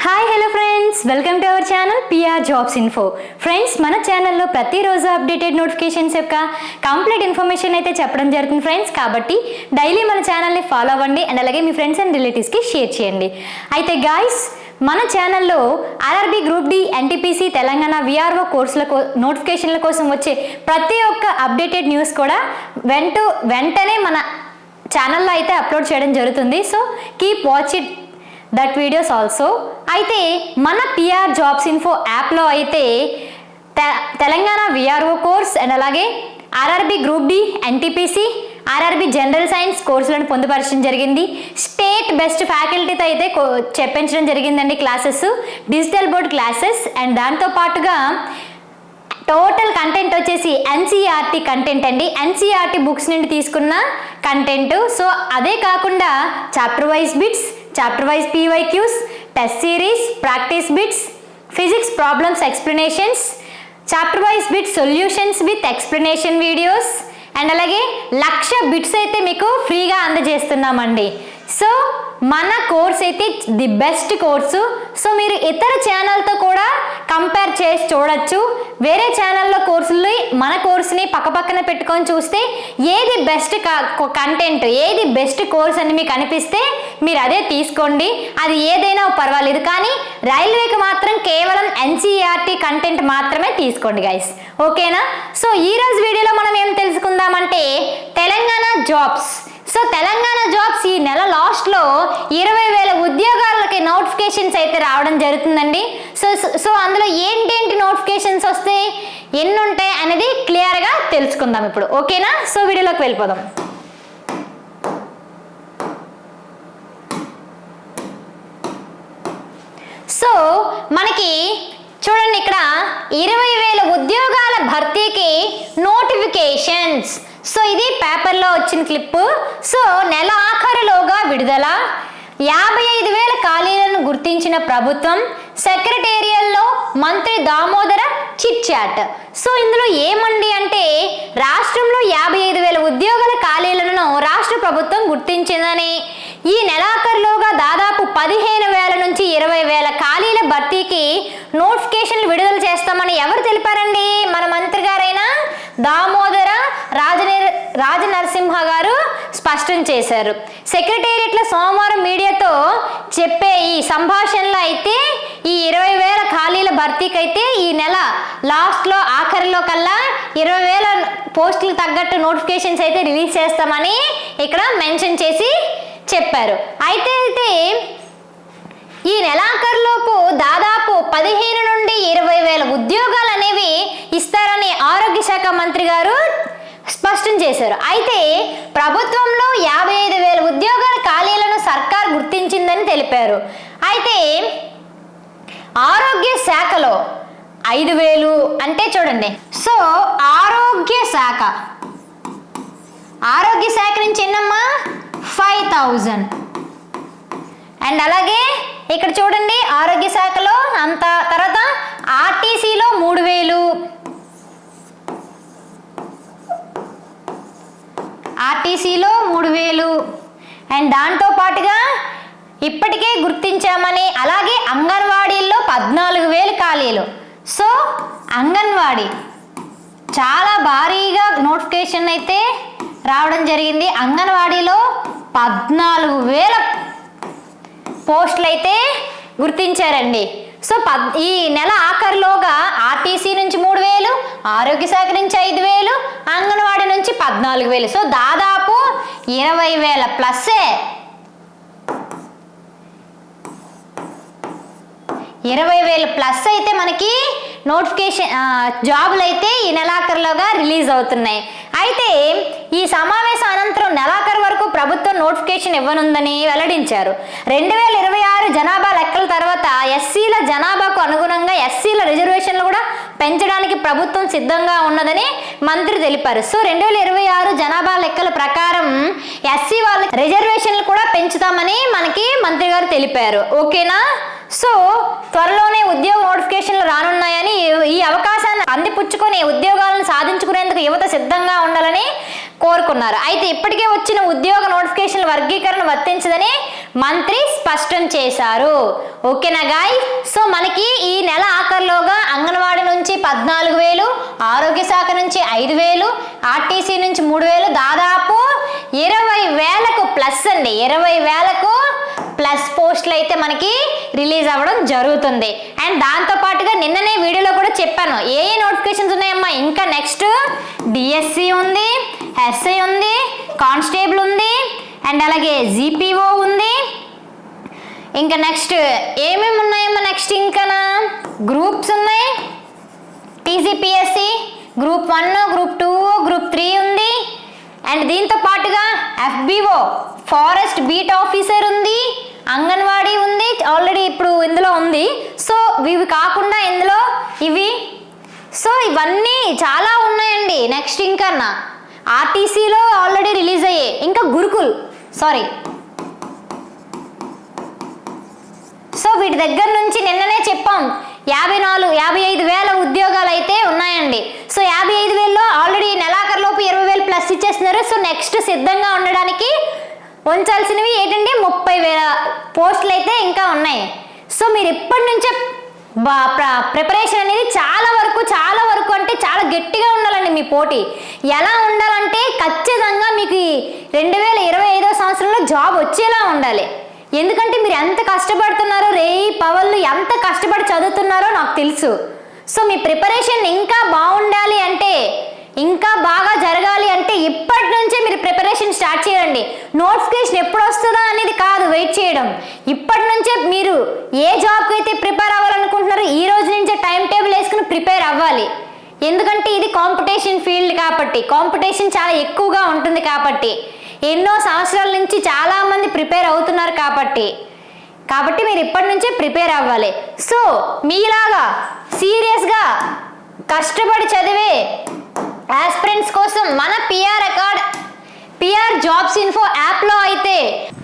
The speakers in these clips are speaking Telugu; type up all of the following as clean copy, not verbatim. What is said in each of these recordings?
Hi hello friends, welcome to our channel PR jobs info. Friends, మన ఛానల్లో ప్రతిరోజు అప్డేటెడ్ నోటిఫికేషన్స్ యొక్క కంప్లీట్ ఇన్ఫర్మేషన్ అయితే చెప్పడం జరుగుతుంది ఫ్రెండ్స్. కాబట్టి డైలీ మన ఛానల్ని ఫాలో అవ్వండి అండ్ అలాగే మీ ఫ్రెండ్స్ అండ్ రిలేటివ్స్కి షేర్ చేయండి. అయితే గాయ్స్, మన ఛానల్లో RRB group D, NTPC, Telangana VRO కోర్సుల నోటిఫికేషన్ల కోసం వచ్చే ప్రతి ఒక్క అప్డేటెడ్ న్యూస్ కూడా వెంటనే మన ఛానల్లో అయితే అప్లోడ్ చేయడం జరుగుతుంది. So keep watch it that videos also. అయితే మన పిఆర్ జాబ్స్ ఇన్ఫో యాప్లో అయితే తెలంగాణ విఆర్ఓ కోర్స్ అండ్ అలాగే RRB group D, NTPC, RRB general science కోర్సులను పొందుపరచడం జరిగింది. స్టేట్ బెస్ట్ ఫ్యాకల్టీతో అయితే చెప్పించడం జరిగిందండి classes, digital board classes. And దాంతో పాటుగా టోటల్ కంటెంట్ వచ్చేసి ఎన్సీఆర్టీ కంటెంట్ అండి, ఎన్సీఆర్టీ బుక్స్ నుండి తీసుకున్న కంటెంట్. సో అదే కాకుండా chapter wise bits, chapter wise PYQs, test series, practice bits, physics problems explanations, chapter wise bits solutions with explanation videos and అలాగే 1,00,000 బిట్స్ అయితే మీకు ఫ్రీగా అందజేస్తున్నామండి. సో మన కోర్స్ అయితే ది బెస్ట్ కోర్సు. సో మీరు ఇతర ఛానల్తో కూడా కంపేర్ చేసి చూడొచ్చు. వేరే ఛానల్లో కోర్సులు మన కోర్సుని పక్కపక్కన పెట్టుకొని చూస్తే ఏది బెస్ట్ కంటెంట్, ఏది బెస్ట్ కోర్స్ అని మీకు అనిపిస్తే మీరు అదే తీసుకోండి. అది ఏదైనా పర్వాలేదు, కానీ రైల్వేకి మాత్రం కేవలం ఎన్సీఆర్టీ కంటెంట్ మాత్రమే తీసుకోండి గైస్, ఓకేనా? సో ఈరోజు వీడియోలో మనం ఏం తెలుసుకుందామంటే Telangana jobs. So Telangana jobs ఈ నెల లాస్ట్లో 20,000 ఉద్యోగాలకి నోటిఫికేషన్స్ అయితే రావడం జరుగుతుందండి. సో అందులో ఏంటేంటి నోటిఫికేషన్స్ వస్తాయి, ఎన్ని ఉంటాయి అనేది క్లియర్గా తెలుసుకుందాం ఇప్పుడు, ఓకేనా? సో వీడియోలోకి వెళ్ళిపోదాం. సో మనకి చూడండి, ఇక్కడ 20,000 ఉద్యోగాల భర్తీకి నోటిఫికేషన్స్. సో ఇది పేపర్లో వచ్చిన క్లిప్పు. సో నెల ఆఖరులోగా విడుదల, 55,000 ఖాళీలను గుర్తించిన ప్రభుత్వం, సెక్రటేరియల్లో మంత్రి దామోదర చిట్ చాట్. సో ఇందులో ఏమండి అంటే రాష్ట్రంలో 55,000 ఉద్యోగాల ఖాళీలను రాష్ట్ర ప్రభుత్వం గుర్తించిందని, ఈ నెలాఖరులోగా దాదాపు 15,000 నుంచి 20,000 ఖాళీల భర్తీకి నోటిఫికేషన్లు విడుదల చేస్తామని ఎవరు తెలిపారండి? మన మంత్రి గారైన దామోదర రాజనరసింహ గారు స్పష్టం చేశారు. సెక్రటేరియట్లో సోమవారం మీడియాతో చెప్పే ఈ సంభాషణలో అయితే ఈ 20,000 ఖాళీల భర్తీకి అయితే ఈ నెల లాస్ట్లో ఆఖరిలో కల్లా 20,000 పోస్టులకు తగ్గట్టు నోటిఫికేషన్స్ అయితే రిలీజ్ చేస్తామని ఇక్కడ మెన్షన్ చెప్పారు. అయితే ఈ నెలాఖరులోపు దాదాపు 15 నుండి 20,000 ఉద్యోగాలు అనేవి ఇస్తారని ఆరోగ్య శాఖ మంత్రి గారు స్పష్టం చేశారు. అయితే ప్రభుత్వంలో 55,000 ఉద్యోగాల ఖాళీలను సర్కార్ గుర్తించిందని తెలిపారు. అయితే ఆరోగ్య శాఖలో 5,000 అంటే చూడండి, సో ఆరోగ్య శాఖ నుంచి ఎన్నమ్మా 5,000. అండ్ అలాగే ఇక్కడ చూడండి ఆరోగ్య శాఖలో అంత, తర్వాత ఆర్టీసీలో 3,000, అండ్ దాంతో పాటుగా ఇప్పటికే గుర్తించామని, అలాగే అంగన్వాడీల్లో 14,000 ఖాళీలు. సో అంగన్వాడీ చాలా భారీగా నోటిఫికేషన్ అయితే రావడం జరిగింది. అంగన్వాడీలో 14,000 పోస్టులు అయితే గుర్తించారండి. సో ఈ నెల ఆఖరిలోగా ఆర్టీసీ నుంచి 3,000, ఆరోగ్య శాఖ నుంచి 5,000, అంగన్వాడీ నుంచి 14,000. సో దాదాపు 20,000 ప్లస్సే. 20,000 ప్లస్ అయితే మనకి నోటిఫికేషన్ జాబులు అయితే ఈ నెలాఖరులోగా రిలీజ్ అవుతున్నాయి. అయితే ఈ సమావేశం అనంతరం నెలాఖరు వరకు ప్రభుత్వం నోటిఫికేషన్ ఇవ్వనుందని వెల్లడించారు. 2026 జనాభా లెక్కల తర్వాత ఎస్సీల జనాభాకు అనుగుణంగా ఎస్సీల రిజర్వేషన్లు కూడా పెంచడానికి ప్రభుత్వం సిద్ధంగా ఉన్నదని మంత్రి తెలిపారు. సో 2026 జనాభా లెక్కల ప్రకారం ఎస్సీ వాళ్ళ రిజర్వేషన్లు కూడా పెంచుతామని మనకి మంత్రి గారు తెలిపారు, ఓకేనా? సో త్వరలోనే ఉద్యోగ నోటిఫికేషన్లు రానున్నాయని, ఈ అవకాశాన్ని అందిపుచ్చుకొని ఉద్యోగాలను సాధించుకునేందుకు యువత సిద్ధంగా ఉండాలని కోరుకున్నారు. అయితే ఇప్పటికే వచ్చిన ఉద్యోగ నోటిఫికేషన్ల వర్గీకరణ వర్తించదని మంత్రి స్పష్టం చేశారు. ఓకేనా గాయ్? సో మనకి ఈ నెల ఆఖరిలోగా అంగన్వాడీ నుంచి 14,000, ఆరోగ్య శాఖ నుంచి 5,000, ఆర్టీసీ నుంచి 3,000, దాదాపు 20,000కు ప్లస్ అండి, 20,000కు ప్లస్ పోస్టులు అయితే మనకి రిలీజ్ అవ్వడం జరుగుతుంది. అండ్ దాంతో పాటుగా నిన్ననే వీడియోలో కూడా చెప్పాను ఏ నోటిఫికేషన్స్ ఉన్నాయమ్మా. ఇంకా నెక్స్ట్ డిఎస్సి ఉంది, ఎస్ఐ ఉంది, కానిస్టేబుల్ ఉంది, అండ్ అలాగే జీపీఓ ఉంది. ఇంకా నెక్స్ట్ ఏమేమి ఉన్నాయమ్మా? నెక్స్ట్ ఇంకా గ్రూప్స్ ఉన్నాయి, టీజీపీఎస్సి గ్రూప్ 1, గ్రూప్ 2, గ్రూప్ 3 ఉంది. అండ్ దీంతో పాటుగా ఎఫ్బిఓ ఫారెస్ట్ బీట్ ఆఫీసర్ ఉంది, అంగన్వాడీ ఉంది, ఆల్రెడీ ఇప్పుడు ఇందులో ఉంది. సో ఇవి కాకుండా ఇందులో ఇవి, సో ఇవన్నీ చాలా ఉన్నాయండి. నెక్స్ట్ ఇంకా ఆర్టీసీలో ఆల్రెడీ రిలీజ్ అయ్యాయి. ఇంకా గురుకుల్ సో వీటి దగ్గర నుంచి నిన్ననే చెప్పాం 55,000 ఉద్యోగాలు అయితే ఉన్నాయండి. సో 55,000లో ఆల్రెడీ నెలాఖరులోపు 20,000 ప్లస్ ఇచ్చేస్తున్నారు. సో నెక్స్ట్ సిద్ధంగా ఉండడానికి ఉంచాల్సినవి ఏంటంటే 30,000 పోస్టులు అయితే ఇంకా ఉన్నాయి. సో మీరు ఇప్పటి నుంచే ప్రిపరేషన్ అనేది చాలా వరకు అంటే చాలా గట్టిగా ఉండాలండి. మీ పోటీ ఎలా ఉండాలంటే ఖచ్చితంగా మీకు 2025వ సంవత్సరంలో జాబ్ వచ్చేలా ఉండాలి. ఎందుకంటే మీరు ఎంత కష్టపడుతున్నారో, పవళ్ళు ఎంత కష్టపడి చదువుతున్నారో నాకు తెలుసు. సో మీ ప్రిపరేషన్ ఇంకా బాగుండాలి అంటే, ఇంకా బాగా జరగాలి అంటే ఇప్పటి నుంచే మీరు ప్రిపరేషన్ స్టార్ట్ చేయండి. నోటిఫికేషన్ ఎప్పుడు వస్తుందా అనేది కాదు వెయిట్ చేయడం. ఇప్పటి నుంచే మీరు ఏ జాబ్కి అయితే ప్రిపేర్ అవ్వాలనుకుంటున్నారో ఈ రోజు నుంచే టైం టేబుల్ వేసుకుని ప్రిపేర్ అవ్వాలి. ఎందుకంటే ఇది కాంపిటీషన్ ఫీల్డ్ కాబట్టి, కాంపిటీషన్ చాలా ఎక్కువగా ఉంటుంది కాబట్టి, ఎన్నో సంవత్సరాల నుంచి చాలా మంది ప్రిపేర్ అవుతున్నారు కాబట్టి మీరు ఇప్పటి నుంచే ప్రిపేర్ అవ్వాలి. సో మీలాగా సీరియస్గా కష్టపడి చదివే ఆస్పిరెంట్స్ కోసం మన పిఆర్ జాబ్స్ ఇన్ఫో యాప్లో అయితే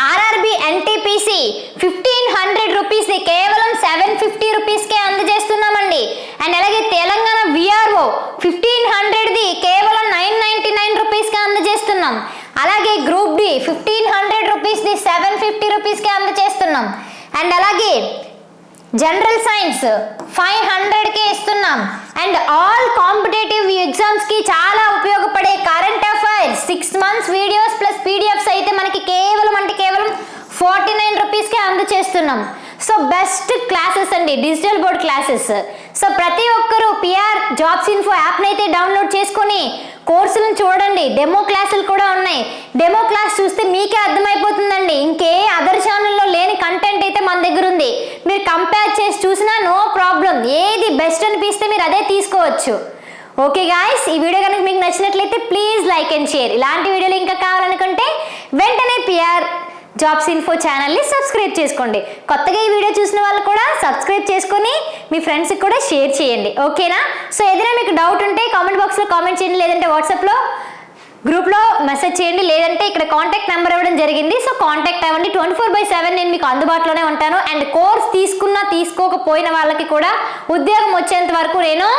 ఆర్ఆర్బి ఎన్టీపీసీ 1,500 రూపీస్ని కేవలం 750 రూపీస్కే అందజేస్తున్నామండి. అండ్ అలాగే తెలంగాణ విఆర్ఓ 1,500ది కేవలం 999 రూపీస్కే అందజేస్తున్నాం. అలాగే గ్రూప్ డి 1,500 రూపీస్ది 750 రూపీస్కే అందజేస్తున్నాం. అండ్ అలాగే జనరల్ సైన్స్ 500కే ఇస్తున్నాం. అండ్ ఆల్ కాంపిటేటివ్ ఎగ్జామ్స్కి చాలా ఉపయోగపడే current affairs 6 months videos plus PDFs అయితే మనకి కేవలం 49 రూపీస్కే అందజేస్తున్నాం. సో బెస్ట్ క్లాసెస్ అండి, డిజిటల్ బోర్డ్ క్లాసెస్. సో ప్రతి ఒక్కరూ పిఆర్ జాబ్స్ ఇన్ఫో యాప్ని అయితే డౌన్లోడ్ చేసుకొని కోర్సులను చూడండి. డెమో క్లాసులు కూడా ఉన్నాయి. డెమో క్లాస్ చూస్తే మీకే అర్థమైపోతుందండి. ఇంకే అదర్ ఛానల్లో లేని కంటెంట్ అయితే మన దగ్గర ఉంది. మీరు కంపేర్ చేసి చూసినా నో ప్రాబ్లం. ఏది బెస్ట్ అనిపిస్తే మీరు అదే తీసుకోవచ్చు. ఓకే గాయ్స్, ఈ వీడియో కనుక మీకు నచ్చినట్లయితే ప్లీజ్ లైక్ అండ్ షేర్. ఇలాంటి వీడియోలు ఇంకా కావాలనుకుంటే వెంటనే పిఆర్ జాబ్స్ ఇన్ఫో ఛానల్ని సబ్స్క్రైబ్ చేసుకోండి. కొత్తగా ఈ వీడియో చూసిన వాళ్ళు కూడా సబ్స్క్రైబ్ చేసుకొని మీ ఫ్రెండ్స్కి కూడా షేర్ చేయండి. ఓకేనా? సో ఏదైనా మీకు డౌట్ ఉంటే కామెంట్ బాక్స్లో కామెంట్ చేయండి, లేదంటే వాట్సాప్లో గ్రూప్లో మెసేజ్ చేయండి, లేదంటే ఇక్కడ కాంటాక్ట్ నెంబర్ ఇవ్వడం జరిగింది. సో కాంటాక్ట్ అవ్వండి. 24/7 నేను మీకు అందుబాటులోనే ఉంటాను. అండ్ కోర్స్ తీసుకున్నా తీసుకోకపోయిన వాళ్ళకి కూడా ఉద్యోగం వచ్చేంత వరకు నేను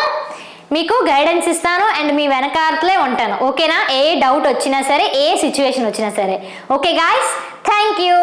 మీకు గైడెన్స్ ఇస్తాను అండ్ మీ వెనకాలే ఉంటాను. ఓకేనా? ఏ డౌట్ వచ్చినా సరే, ఏ సిచ్యువేషన్ వచ్చినా సరే. Okay guys, thank you.